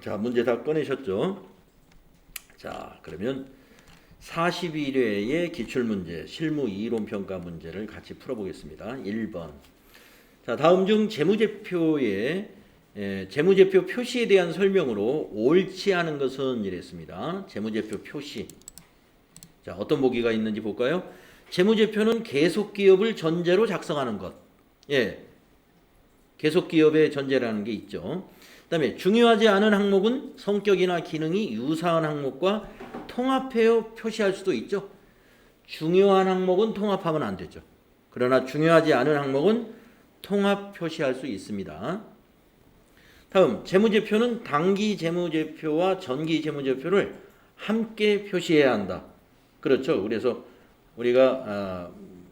자, 문제 다 꺼내셨죠? 자, 그러면 41회의 기출문제, 실무 이론평가 문제를 같이 풀어보겠습니다. 1번. 자, 다음 중 재무제표의 재무제표 표시에 대한 설명으로 옳지 않은 것은 이랬습니다. 재무제표 표시. 자, 어떤 보기가 있는지 볼까요? 재무제표는 계속기업을 전제로 작성하는 것. 예, 계속기업의 전제라는 게 있죠. 그 다음에 중요하지 않은 항목은 성격이나 기능이 유사한 항목과 통합하여 표시할 수도 있죠. 중요한 항목은 통합하면 안 되죠. 그러나 중요하지 않은 항목은 통합 표시할 수 있습니다. 다음, 재무제표는 당기 재무제표와 전기 재무제표를 함께 표시해야 한다. 그렇죠. 그래서 우리가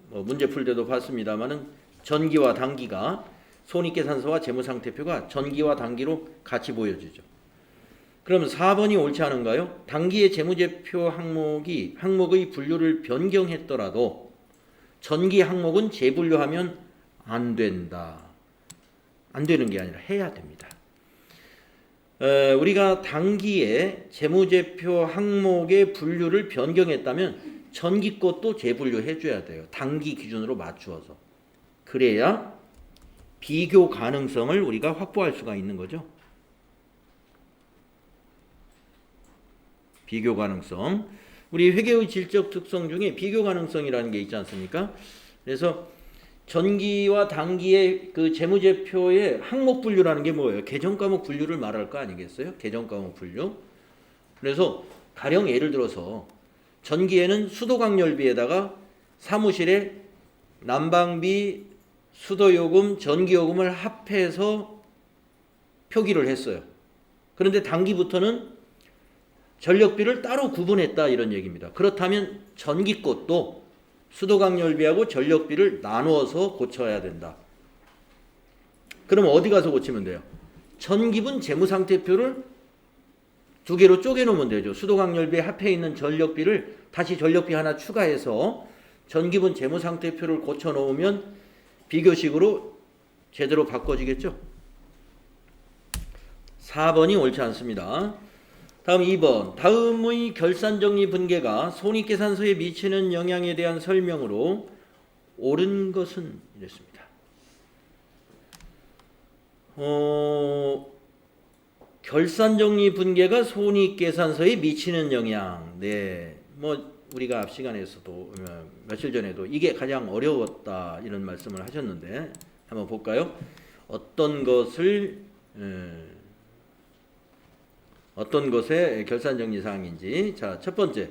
문제 풀 때도 봤습니다만은 전기와 당기가 손익계산서와 재무상태표가 전기와 당기로 같이 보여지죠. 그럼 4번이 옳지 않은가요? 당기의 재무제표 항목의 분류를 변경했더라도 전기 항목은 재분류하면 안 된다. 안 되는 게 아니라 해야 됩니다. 우리가 당기의 재무제표 항목의 분류를 변경했다면 전기 것도 재분류해 줘야 돼요. 당기 기준으로 맞추어서. 그래야 비교 가능성을 우리가 확보할 수가 있는 거죠. 비교 가능성. 우리 회계의 질적 특성 중에 비교 가능성이라는 게 있지 않습니까? 그래서 전기와 당기의 그 재무제표의 항목 분류라는 게 뭐예요? 계정과목 분류를 말할 거 아니겠어요? 계정과목 분류. 그래서 가령 예를 들어서 전기에는 수도광열비에다가 사무실에 난방비, 수도요금, 전기요금을 합해서 표기를 했어요. 그런데 당기부터는 전력비를 따로 구분했다 이런 얘기입니다. 그렇다면 전기 것도 수도광열비하고 전력비를 나누어서 고쳐야 된다. 그럼 어디 가서 고치면 돼요? 전기분 재무상태표를 두 개로 쪼개놓으면 되죠. 수도광열비에 합해 있는 전력비를 다시 전력비 하나 추가해서 전기분 재무상태표를 고쳐놓으면 비교식으로 제대로 바꿔지겠죠? 4번이 옳지 않습니다. 다음 2번. 다음의 결산정리 분계가 손익계산서에 미치는 영향에 대한 설명으로 옳은 것은 이랬습니다. 결산정리 분계가 손익계산서에 미치는 영향. 네, 우리가 앞 시간에서도 며칠 전에도 이게 가장 어려웠다 이런 말씀을 하셨는데 한번 볼까요? 어떤 것의 결산정리 사항인지. 자, 첫 번째,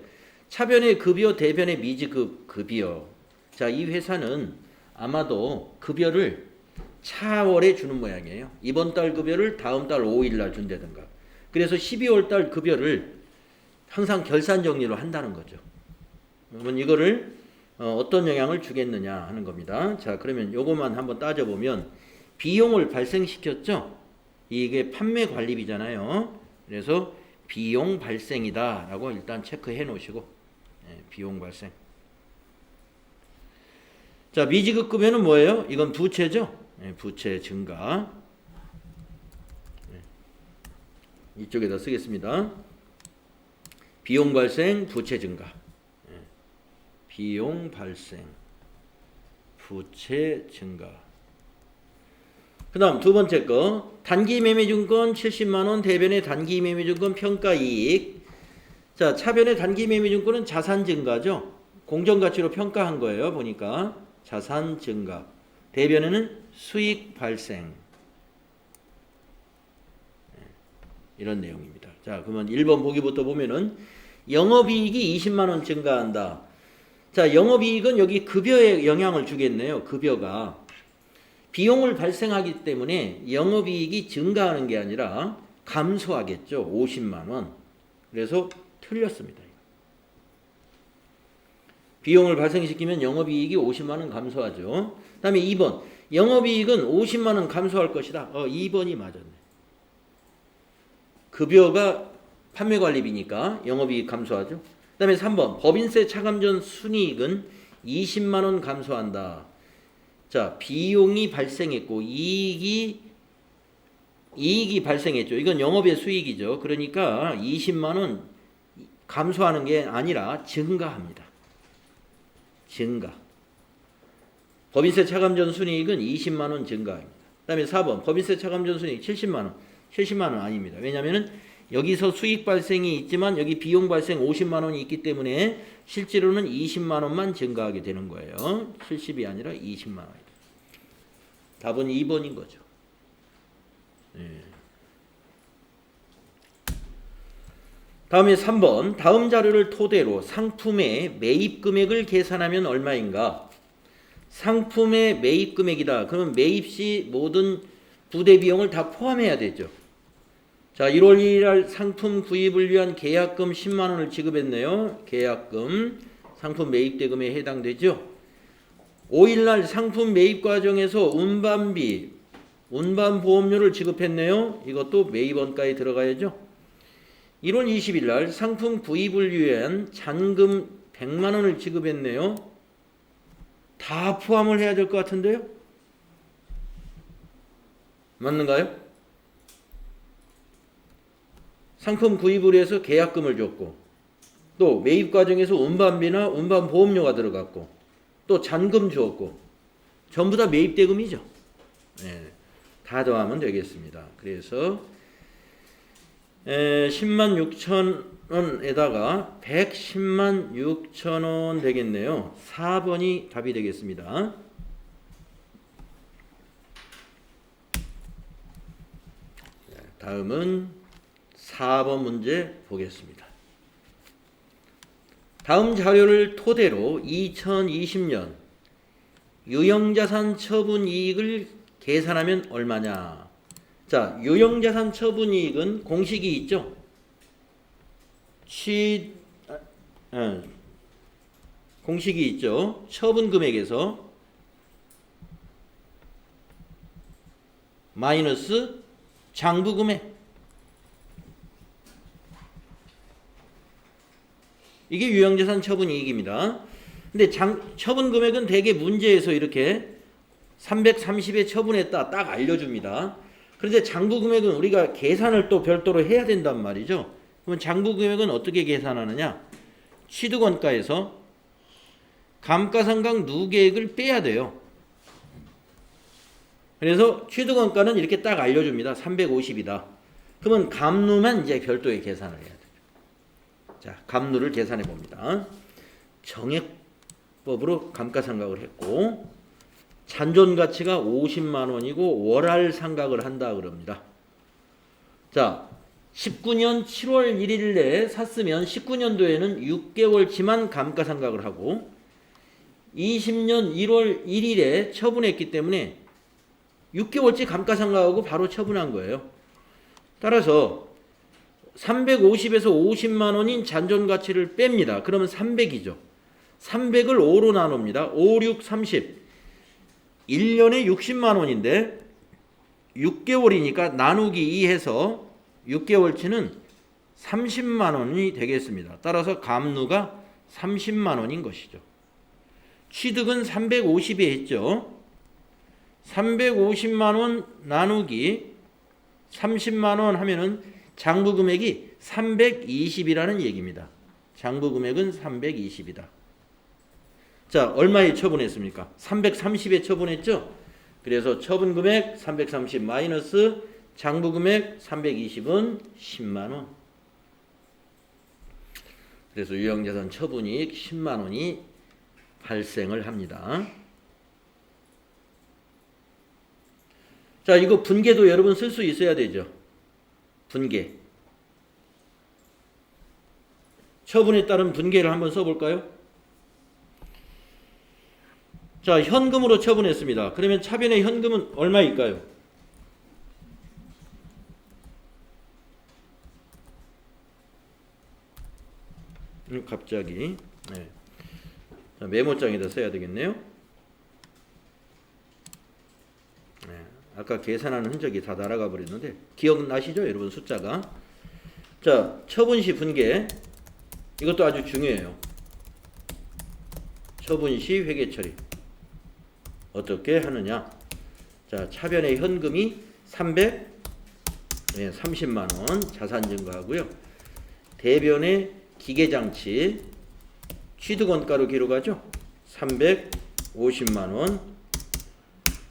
차변의 급여, 대변의 미지급 급여. 자, 이 회사는 아마도 급여를 차월에 주는 모양이에요. 이번 달 급여를 다음 달 5일 날 준다든가. 그래서 12월 달 급여를 항상 결산정리로 한다는 거죠. 그러면 이거를 어떤 영향을 주겠느냐 하는 겁니다. 자, 그러면 요것만 한번 따져보면 비용을 발생시켰죠. 이게 판매 관리비잖아요. 그래서 비용 발생이다 라고 일단 체크해 놓으시고, 비용 발생. 자, 미지급 급여는 뭐예요? 이건 부채죠. 부채 증가. 이쪽에다 쓰겠습니다. 비용 발생, 부채 증가. 비용 발생, 부채 증가. 그 다음 두 번째 거, 단기 매매증권 70만원, 대변의 단기 매매증권 평가이익. 자, 차변의 단기 매매증권은 자산 증가죠. 공정가치로 평가한 거예요. 보니까 자산 증가. 대변에는 수익 발생. 이런 내용입니다. 자, 그러면 1번 보기부터 보면은 영업이익이 20만원 증가한다. 자, 영업이익은 여기 급여에 영향을 주겠네요. 급여가. 비용을 발생하기 때문에 영업이익이 증가하는 게 아니라 감소하겠죠. 50만원. 그래서 틀렸습니다. 비용을 발생시키면 영업이익이 50만원 감소하죠. 그 다음에 2번. 영업이익은 50만원 감소할 것이다. 2번이 맞았네. 급여가 판매관리비니까 영업이익 감소하죠. 그 다음에 3번. 법인세 차감 전 순이익은 20만원 감소한다. 자, 비용이 발생했고 이익이 이익이 발생했죠. 이건 영업의 수익이죠. 그러니까 20만 원 감소하는 게 아니라 증가합니다. 증가. 법인세 차감전 순이익은 20만 원 증가합니다. 그다음에 4번 법인세 차감전 순이익 70만 원. 70만 원 아닙니다. 왜냐하면 여기서 수익 발생이 있지만 여기 비용 발생 50만 원이 있기 때문에 실제로는 20만 원만 증가하게 되는 거예요. 70이 아니라 20만 원이다. 답은 2번인 거죠. 네. 다음에 3번 다음 자료를 토대로 상품의 매입 금액을 계산하면 얼마인가? 상품의 매입 금액이다. 그러면 매입 시 모든 부대 비용을 다 포함해야 되죠. 자, 1월 1일 날 상품 구입을 위한 계약금 10만 원을 지급했네요. 계약금 상품 매입 대금에 해당되죠. 5일 날 상품 매입 과정에서 운반비, 운반보험료를 지급했네요. 이것도 매입 원가에 들어가야죠. 1월 20일 날 상품 구입을 위한 잔금 100만 원을 지급했네요. 다 포함을 해야 될 것 같은데요? 맞는가요? 상품 구입을 위해서 계약금을 줬고 또 매입 과정에서 운반비나 운반보험료가 들어갔고 또 잔금 주었고 전부 다 매입 대금이죠. 네, 다 더하면 되겠습니다. 그래서 10만 6천 원에다가 110만 6천 원 되겠네요. 4번이 답이 되겠습니다. 다음은 4번 문제 보겠습니다. 다음 자료를 토대로 2020년 유형자산 처분 이익을 계산하면 얼마냐? 자, 유형자산 처분 이익은 공식이 있죠. 공식이 있죠. 처분 금액에서 마이너스 장부 금액. 이게 유형자산 처분 이익입니다. 근데 처분 금액은 대개 문제에서 이렇게 330에 처분했다 딱 알려줍니다. 그런데 장부 금액은 우리가 계산을 또 별도로 해야 된단 말이죠. 그러면 장부 금액은 어떻게 계산하느냐? 취득원가에서 감가상각 누계액을 빼야 돼요. 그래서 취득원가는 이렇게 딱 알려줍니다. 350이다. 그러면 감루만 이제 별도의 계산을 해야 돼요. 자, 감루를 계산해 봅니다. 정액법으로 감가상각을 했고 잔존 가치가 50만 원이고 월할 상각을 한다 그럽니다. 자, 19년 7월 1일 내에 샀으면 19년도에는 6개월치만 감가상각을 하고 20년 1월 1일에 처분했기 때문에 6개월치 감가상각하고 바로 처분한 거예요. 따라서 350에서 50만 원인 잔존 가치를 뺍니다. 그러면 300이죠. 300을 5로 나눕니다. 5, 6, 30. 1년에 60만 원인데 6개월이니까 나누기 2 해서 6개월치는 30만 원이 되겠습니다. 따라서 감루가 30만 원인 것이죠. 취득은 350에 했죠. 350만 원 나누기 30만 원 하면은 장부 금액이 320이라는 얘기입니다. 장부 금액은 320이다. 자, 얼마에 처분했습니까? 330에 처분했죠? 그래서 처분 금액 330 마이너스 장부 금액 320은 10만 원. 그래서 유형자산 처분이익 10만 원이 발생을 합니다. 자, 이거 분계도 여러분 쓸 수 있어야 되죠. 분계. 처분에 따른 분계를 한번 써볼까요? 자, 현금으로 처분했습니다. 그러면 차변의 현금은 얼마일까요? 갑자기 네. 자, 메모장에다 써야 되겠네요. 네. 아까 계산하는 흔적이 다 날아가 버렸는데 기억나시죠? 여러분 숫자가. 자, 처분시 분계. 이것도 아주 중요해요. 처분시 회계 처리. 어떻게 하느냐? 자, 차변의 현금이 네, 30만 원 자산 증가하고요. 대변의 기계장치 취득원가로 기록하죠. 350만 원.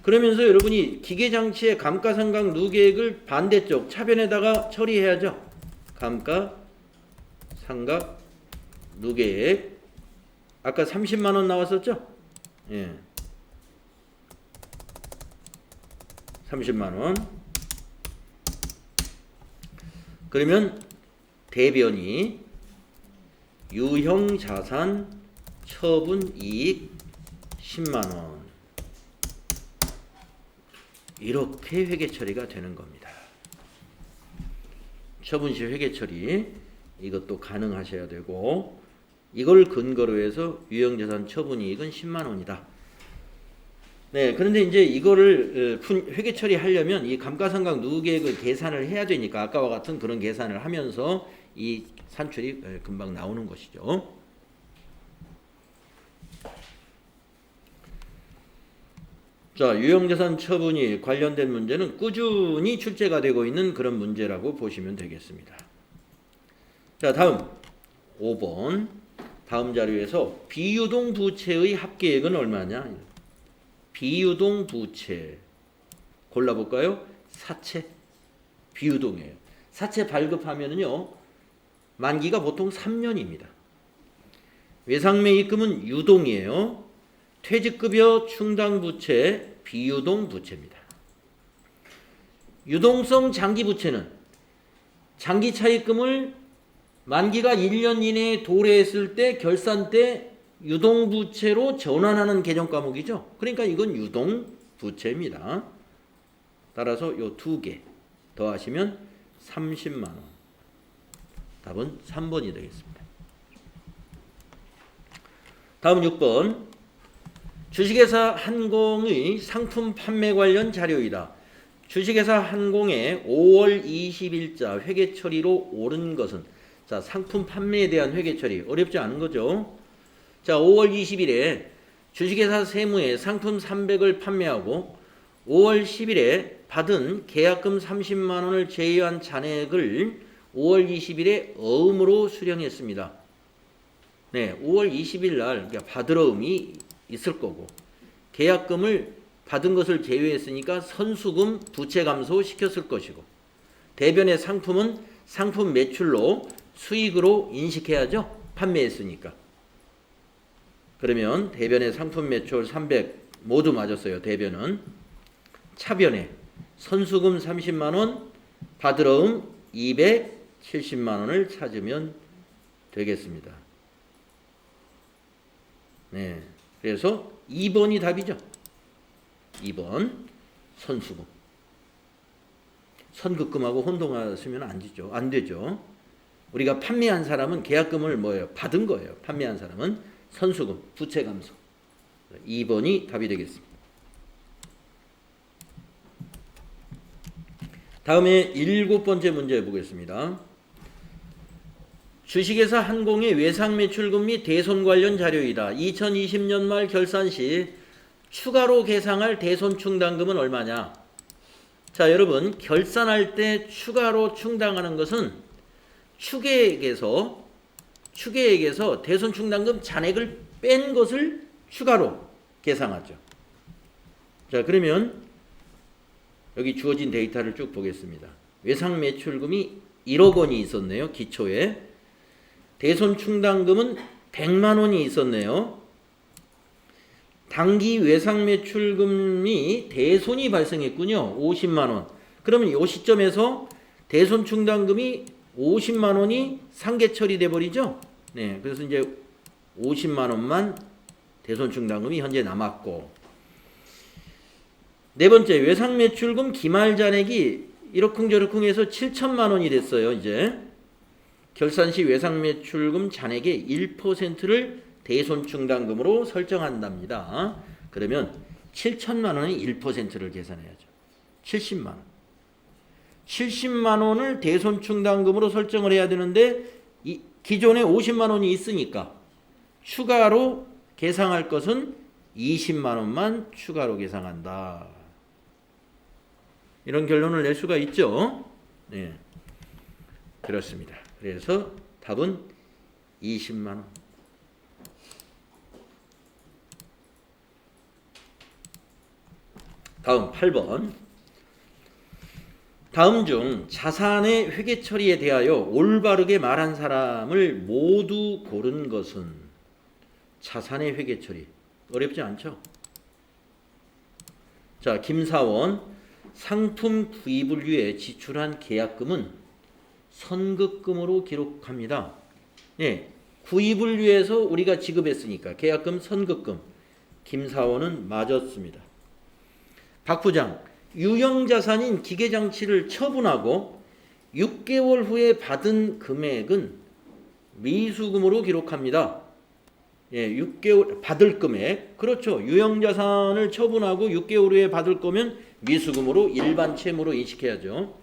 그러면서 여러분이 기계장치의 감가상각 누계액을 반대쪽 차변에다가 처리해야죠. 감가상각 누계액 아까 30만 원 나왔었죠? 예. 30만 원. 그러면 대변이 유형자산 처분이익 10만 원. 이렇게 회계처리가 되는 겁니다. 처분시 회계처리 이것도 가능하셔야 되고 이걸 근거로 해서 유형자산 처분이익은 10만 원이다. 네, 그런데 이제 이거를 회계처리 하려면 이 감가상각 누계액을 계산을 해야 되니까 아까와 같은 그런 계산을 하면서 이 산출이 금방 나오는 것이죠. 자, 유형자산 처분이 관련된 문제는 꾸준히 출제가 되고 있는 그런 문제라고 보시면 되겠습니다. 자, 다음 5번 다음 자료에서 비유동 부채의 합계액은 얼마냐? 비유동 부채 골라볼까요? 사채 비유동이에요. 사채 발급하면은요 만기가 보통 3년입니다. 외상매입금은 유동이에요. 퇴직급여 충당부채 비유동 부채입니다. 유동성 장기부채는 장기차입금을 만기가 1년 이내에 도래했을 때 결산 때 유동부채로 전환하는 개정과목이죠. 그러니까 이건 유동부채입니다. 따라서 요 두 개 더하시면 30만 원. 답은 3번이 되겠습니다. 다음 6번 주식회사 한공의 상품 판매 관련 자료이다. 주식회사 한공의 5월 20일자 회계처리로 옳은 것은 자 상품 판매에 대한 회계처리 어렵지 않은 거죠. 자 5월 20일에 주식회사 세무에 상품 300을 판매하고 5월 10일에 받은 계약금 30만 원을 제외한 잔액을 5월 20일에 어음으로 수령했습니다. 네, 5월 20일 날 받으러음이 있을 거고 계약금을 받은 것을 제외했으니까 선수금 부채 감소 시켰을 것이고 대변의 상품은 상품 매출로 수익으로 인식해야죠. 판매했으니까. 그러면 대변의 상품 매출 300 모두 맞았어요. 대변은 차변에 선수금 30만 원 받으러음 270만 원을 찾으면 되겠습니다. 네, 그래서 2번이 답이죠. 2번 선수금. 선급금하고 혼동하시면 안 되죠. 우리가 판매한 사람은 계약금을 뭐예요? 받은 거예요. 판매한 사람은 선수금, 부채 감소. 2번이 답이 되겠습니다. 다음에 7번째 문제 보겠습니다. 주식회사 한공의 외상매출금 및 대손 관련 자료이다. 2020년 말 결산 시 추가로 계상할 대손 충당금은 얼마냐? 자, 여러분 결산할 때 추가로 충당하는 것은 추계액에서 대손 충당금 잔액을 뺀 것을 추가로 계상하죠. 자, 그러면 여기 주어진 데이터를 쭉 보겠습니다. 외상매출금이 1억 원이 있었네요. 기초에. 대손 충당금은 100만 원이 있었네요. 당기 외상매출금이 대손이 발생했군요. 50만 원. 그러면 이 시점에서 대손 충당금이 50만 원이 상계 처리돼 버리죠. 네, 그래서 이제 50만 원만 대손 충당금이 현재 남았고, 네 번째 외상매출금 기말 잔액이 이러쿵저러쿵 해서 7천만 원이 됐어요. 이제 결산 시 외상매출금 잔액의 1%를 대손 충당금으로 설정한답니다. 그러면 7천만 원의 1%를 계산해야죠. 70만 원. 70만 원을 대손 충당금으로 설정을 해야 되는데 기존에 50만 원이 있으니까 추가로 계상할 것은 20만 원만 추가로 계상한다. 이런 결론을 낼 수가 있죠. 네. 그렇습니다. 그래서 답은 20만 원. 다음 8번. 다음 중 자산의 회계 처리에 대하여 올바르게 말한 사람을 모두 고른 것은. 자산의 회계 처리 어렵지 않죠? 자, 김사원. 상품 구입을 위해 지출한 계약금은 선급금으로 기록합니다. 예, 구입을 위해서 우리가 지급했으니까 계약금 선급금. 김사원은 맞았습니다. 박 부장. 유형자산인 기계장치를 처분하고 6개월 후에 받은 금액은 미수금으로 기록합니다. 예, 6개월 받을 금액. 그렇죠. 유형자산을 처분하고 6개월 후에 받을 거면 미수금으로 일반 채무로 인식해야죠.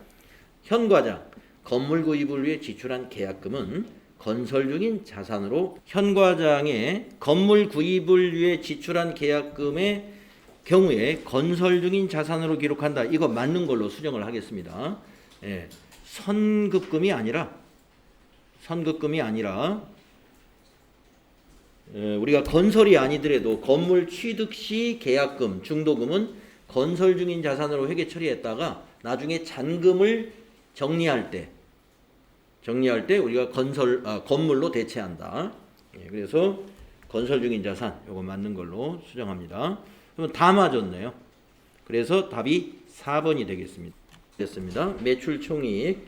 현 과장. 건물 구입을 위해 지출한 계약금은 건설 중인 자산으로. 현 과장의 건물 구입을 위해 지출한 계약금의 경우에 건설 중인 자산으로 기록한다. 이거 맞는 걸로 수정을 하겠습니다. 예, 선급금이 아니라 우리가 건설이 아니더라도 건물 취득 시 계약금, 중도금은 건설 중인 자산으로 회계 처리했다가 나중에 잔금을 정리할 때 우리가 건물로 대체한다. 예, 그래서 건설 중인 자산 요거 맞는 걸로 수정합니다. 그러면 다 맞았네요. 그래서 답이 4번이 되겠습니다. 됐습니다. 매출 총이익.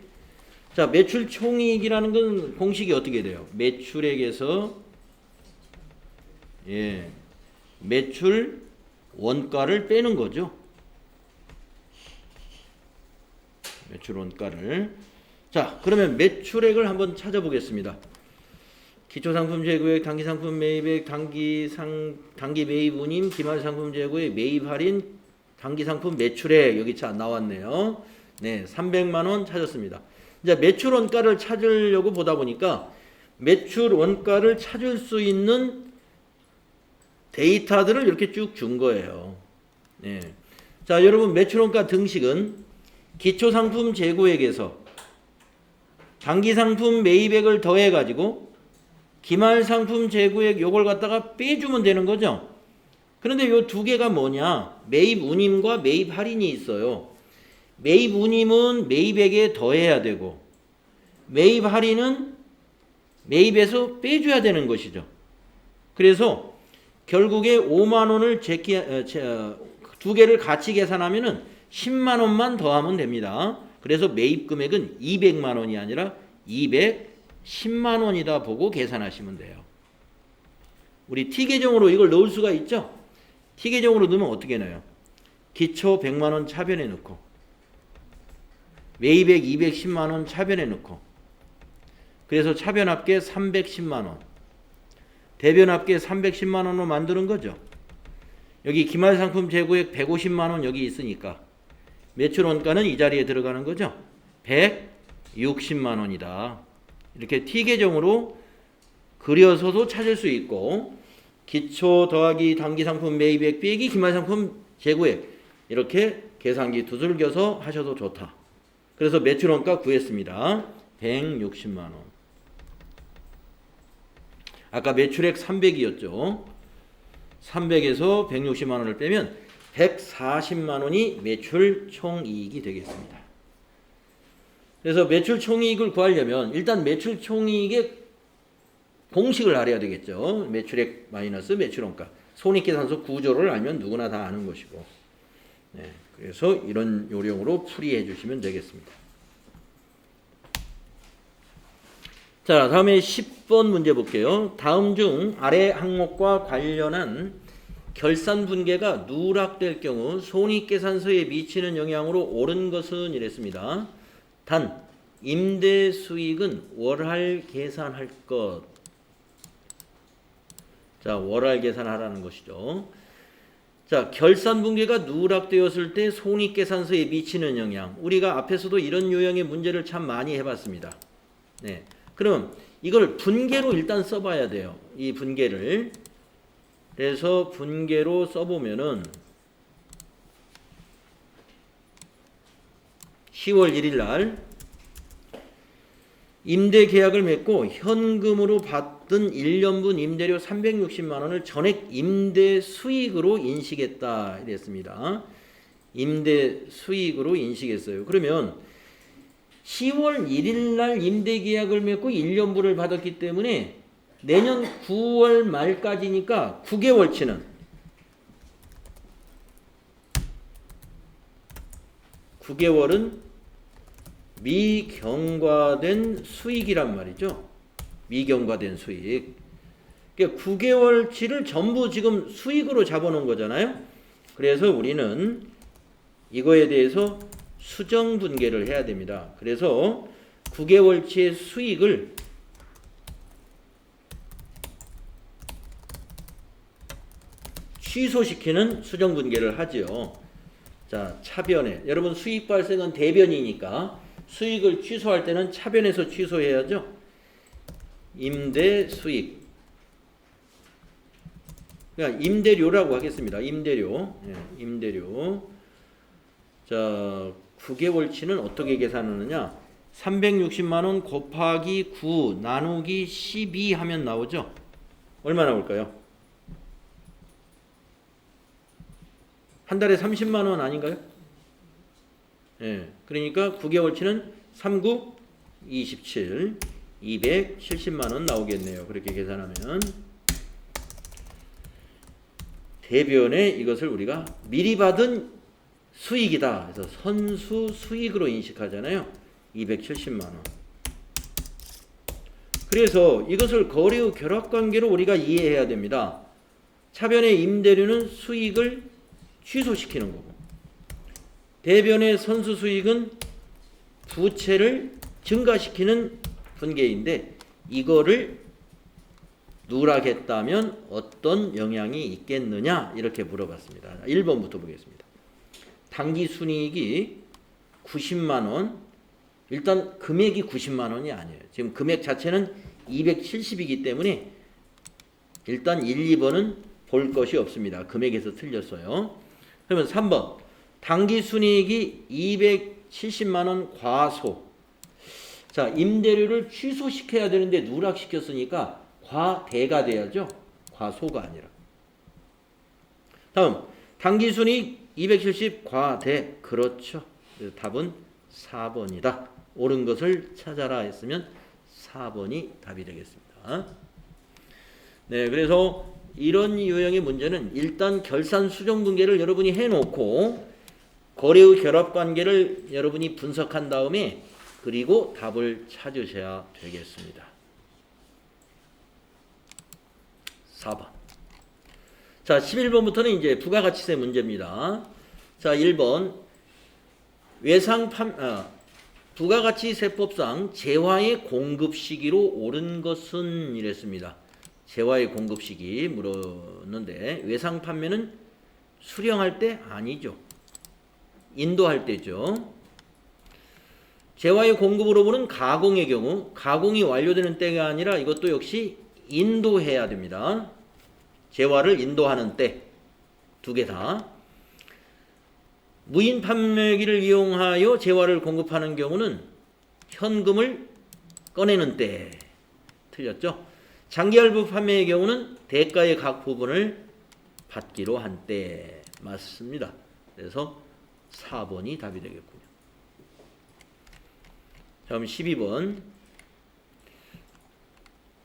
자, 매출 총이익이라는 건 공식이 어떻게 돼요? 매출액에서 매출 원가를 빼는 거죠. 매출 원가를. 자, 그러면 매출액을 한번 찾아보겠습니다. 기초상품 재고액, 단기상품 매입액, 단기 매입 운임, 기말상품 재고액, 매입 할인, 단기상품 매출액. 여기 잘 나왔네요. 네, 300만 원 찾았습니다. 이제 매출 원가를 찾으려고 보다 보니까 매출 원가를 찾을 수 있는 데이터들을 이렇게 쭉 준 거예요. 네. 자, 여러분 매출 원가 등식은 기초상품 재고액에서 단기상품 매입액을 더해 가지고 기말상품 재고액 요걸 갖다가 빼주면 되는 거죠. 그런데 요 두 개가 뭐냐? 매입 운임과 매입 할인이 있어요. 매입 운임은 매입액에 더해야 되고 매입 할인은 매입에서 빼줘야 되는 것이죠. 그래서 결국에 5만 원을 두 개를 같이 계산하면은 10만 원만 더하면 됩니다. 그래서 매입 금액은 200만 원이 아니라 210만 원이다 보고 계산하시면 돼요. 우리 T계정으로 이걸 넣을 수가 있죠. T계정으로 넣으면 어떻게 넣어요? 기초 100만 원 차변에 넣고 매입액 210만 원 차변에 넣고 그래서 차변합계 310만 원 대변합계 310만 원으로 만드는 거죠. 여기 기말상품 재고액 150만 원 여기 있으니까 매출 원가는 이 자리에 들어가는 거죠. 160만 원이다. 이렇게 T계정으로 그려서도 찾을 수 있고 기초 더하기 단기상품 매입액 빼기 기말상품 재고액 이렇게 계산기 두들겨서 하셔도 좋다. 그래서 매출 원가 구했습니다. 160만 원. 아까 매출액 300이었죠. 300에서 160만 원을 빼면 140만 원이 매출 총이익이 되겠습니다. 그래서 매출 총이익을 구하려면 일단 매출 총이익의 공식을 알아야 되겠죠. 매출액 마이너스 매출원가. 손익계산서 구조를 알면 누구나 다 아는 것이고. 네, 그래서 이런 요령으로 풀이해 주시면 되겠습니다. 자, 다음에 10번 문제 볼게요. 다음 중 아래 항목과 관련한 결산 분계가 누락될 경우 손익계산서에 미치는 영향으로 옳은 것은 이랬습니다. 단, 임대 수익은 월할 계산할 것. 자, 월할 계산하라는 것이죠. 자, 결산 분계가 누락되었을 때 손익계산서에 미치는 영향. 우리가 앞에서도 이런 유형의 문제를 참 많이 해봤습니다. 네. 그럼 이걸 분계로 일단 써봐야 돼요. 이 분계를. 그래서 분계로 써보면은 10월 1일 날 임대 계약을 맺고 현금으로 받던 1년분 임대료 360만 원을 전액 임대 수익으로 인식했다 이랬습니다. 임대 수익으로 인식했어요. 그러면 10월 1일 날 임대 계약을 맺고 1년분을 받았기 때문에 내년 9월 말까지니까 9개월치는 9개월은 미경과된 수익이란 말이죠. 미경과된 수익. 그러니까 9개월치를 전부 지금 수익으로 잡아놓은 거잖아요. 그래서 우리는 이거에 대해서 수정 분계를 해야 됩니다. 그래서 9개월치의 수익을 취소시키는 수정 분계를 하죠. 자, 차변에 여러분 수익 발생은 대변이니까 수익을 취소할 때는 차변에서 취소해야죠. 임대 수익. 그러니까 임대료라고 하겠습니다. 임대료. 예, 임대료. 자, 9개월치는 어떻게 계산하느냐? 360만 원 곱하기 9 나누기 12 하면 나오죠. 얼마 나올까요? 한 달에 30만 원 아닌가요? 예. 그러니까 9개월치는 39, 27, 270만 원 나오겠네요. 그렇게 계산하면 대변에 이것을 우리가 미리 받은 수익이다. 그래서 선수 수익으로 인식하잖아요. 270만 원. 그래서 이것을 거래 후 결합관계로 우리가 이해해야 됩니다. 차변의 임대료는 수익을 취소시키는 거고 대변의 선수 수익은 부채를 증가시키는 분계인데 이거를 누락했다면 어떤 영향이 있겠느냐 이렇게 물어봤습니다. 1번부터 보겠습니다. 당기순이익이 90만 원. 일단 금액이 90만 원이 아니에요. 지금 금액 자체는 270이기 때문에 일단 1, 2번은 볼 것이 없습니다. 금액에서 틀렸어요. 그러면 3번 당기순이익이 270만 원 과소. 자, 임대료를 취소시켜야 되는데 누락시켰으니까 과대가 돼야죠. 과소가 아니라. 다음 당기순이익 270 과대. 그렇죠. 그래서 답은 4번이다. 옳은 것을 찾아라 했으면 4번이 답이 되겠습니다. 네, 그래서 이런 유형의 문제는 일단 결산 수정 분계를 여러분이 해놓고 거래의 결합관계를 여러분이 분석한 다음에 그리고 답을 찾으셔야 되겠습니다. 4번. 자, 11번부터는 이제 부가가치세 문제입니다. 자, 1번 부가가치세법상 재화의 공급 시기로 옳은 것은 이랬습니다. 재화의 공급 시기 물었는데 외상 판매는 수령할 때 아니죠. 인도할 때죠. 재화의 공급으로 보는 가공의 경우 가공이 완료되는 때가 아니라 이것도 역시 인도해야 됩니다. 재화를 인도하는 때 두 개 다. 무인 판매기를 이용하여 재화를 공급하는 경우는 현금을 꺼내는 때. 틀렸죠? 장기할부 판매의 경우는 대가의 각 부분을 받기로 한 때. 맞습니다. 그래서 4번이 답이 되겠군요. 다음 12번.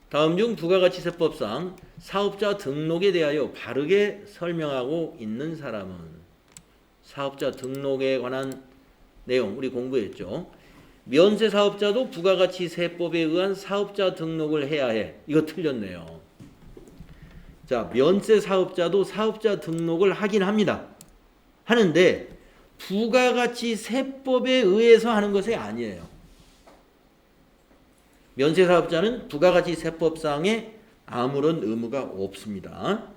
다음 중 부가가치세법상 사업자 등록에 대하여 바르게 설명하고 있는 사람은? 사업자 등록에 관한 내용 우리 공부했죠. 면세 사업자도 부가가치세법에 의한 사업자 등록을 해야 해. 이거 틀렸네요. 자, 면세 사업자도 사업자 등록을 하긴 합니다. 하는데 부가가치세법에 의해서 하는 것이 아니에요. 면세 사업자는 부가가치세법상에 아무런 의무가 없습니다.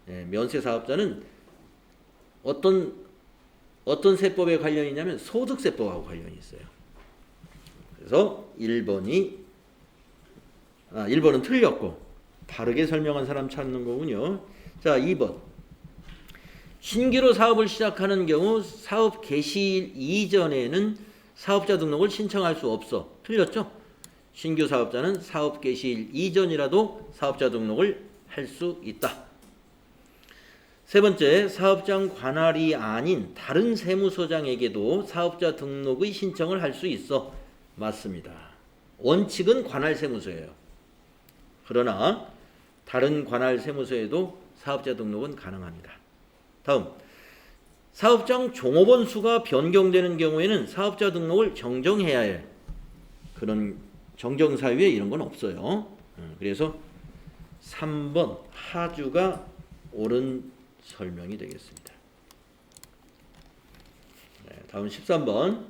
면세 사업자는 어떤 세법에 관련이 있냐면 소득세법하고 관련이 있어요. 그래서 1번은 틀렸고 바르게 설명한 사람 찾는 거군요. 자, 2번. 신규로 사업을 시작하는 경우 사업 개시일 이전에는 사업자 등록을 신청할 수 없어. 틀렸죠? 신규 사업자는 사업 개시일 이전이라도 사업자 등록을 할 수 있다. 세 번째, 사업장 관할이 아닌 다른 세무서장에게도 사업자 등록의 신청을 할 수 있어. 맞습니다. 원칙은 관할 세무서예요. 그러나 다른 관할 세무서에도 사업자 등록은 가능합니다. 다음, 사업장 종업원 수가 변경되는 경우에는 사업자 등록을 정정해야 해. 그런 정정사유에 이런 건 없어요. 그래서 3번 하주가 옳은 설명이 되겠습니다. 다음 13번.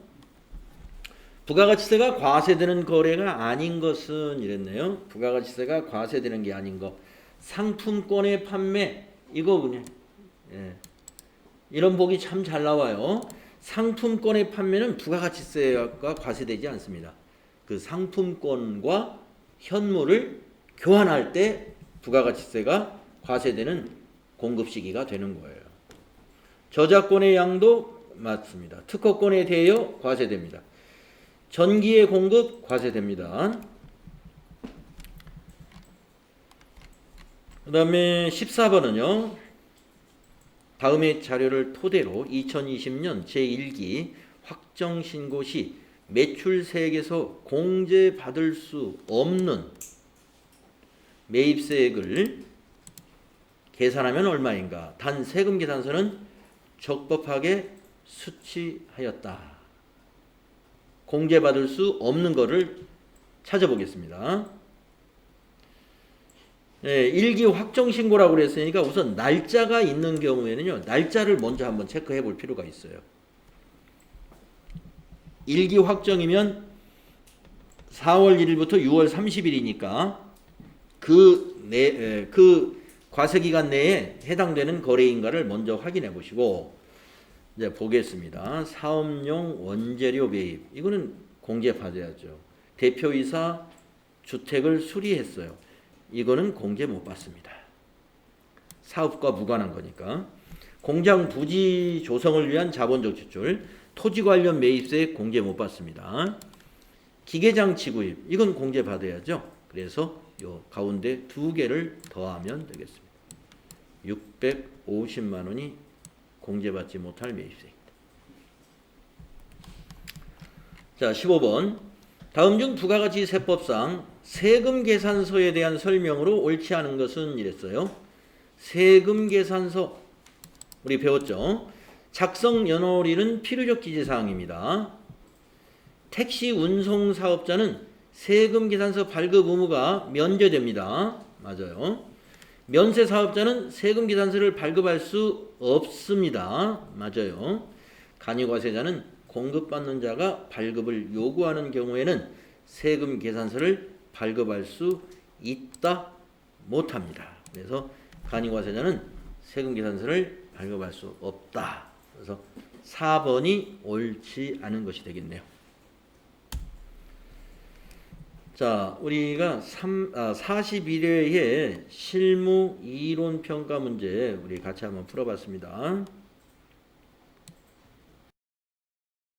부가가치세가 과세되는 거래가 아닌 것은 이랬네요. 부가가치세가 과세되는 게 아닌 거. 상품권의 판매 이거 그냥 이런 복이 참 잘 나와요. 상품권의 판매는 부가가치세가 과세되지 않습니다. 그 상품권과 현물을 교환할 때 부가가치세가 과세되는 공급 시기가 되는 거예요. 저작권의 양도 맞습니다. 특허권에 대여 과세됩니다. 전기의 공급 과세됩니다. 그 다음에 14번은요. 다음의 자료를 토대로 2020년 제1기 확정신고 시 매출세액에서 공제받을 수 없는 매입세액을 계산하면 얼마인가? 단 세금계산서는 적법하게 수취하였다. 공제받을 수 없는 거를 찾아보겠습니다. 1기 확정신고라고 그랬으니까 우선 날짜가 있는 경우에는요. 날짜를 먼저 한번 체크해 볼 필요가 있어요. 1기 확정이면 4월 1일부터 6월 30일이니까 그 과세기간 내에 해당되는 거래인가를 먼저 확인해 보시고 이제 보겠습니다. 사업용 원재료 매입 이거는 공제받아야죠. 대표이사 주택을 수리했어요. 이거는 공제 못 받습니다. 사업과 무관한 거니까. 공장 부지 조성을 위한 자본적 지출, 토지 관련 매입세 공제 못 받습니다. 기계장치 구입 이건 공제 받아야죠. 그래서 요 가운데 두 개를 더하면 되겠습니다. 650만 원이 공제받지 못할 매입세입니다. 자, 15번. 다음 중 부가가치세법상 세금 계산서에 대한 설명으로 옳지 않은 것은 이랬어요. 세금 계산서 우리 배웠죠. 작성 연월일은 필요적 기재사항입니다. 택시 운송 사업자는 세금 계산서 발급 의무가 면제됩니다. 맞아요. 면세 사업자는 세금 계산서를 발급할 수 없습니다. 맞아요. 간이과세자는 공급받는 자가 발급을 요구하는 경우에는 세금 계산서를 발급할 수 있다 못합니다. 그래서 간이과세자는 세금 계산서를 발급할 수 없다. 그래서 4번이 옳지 않은 것이 되겠네요. 자, 우리가 41회의 실무 이론 평가 문제 우리 같이 한번 풀어봤습니다.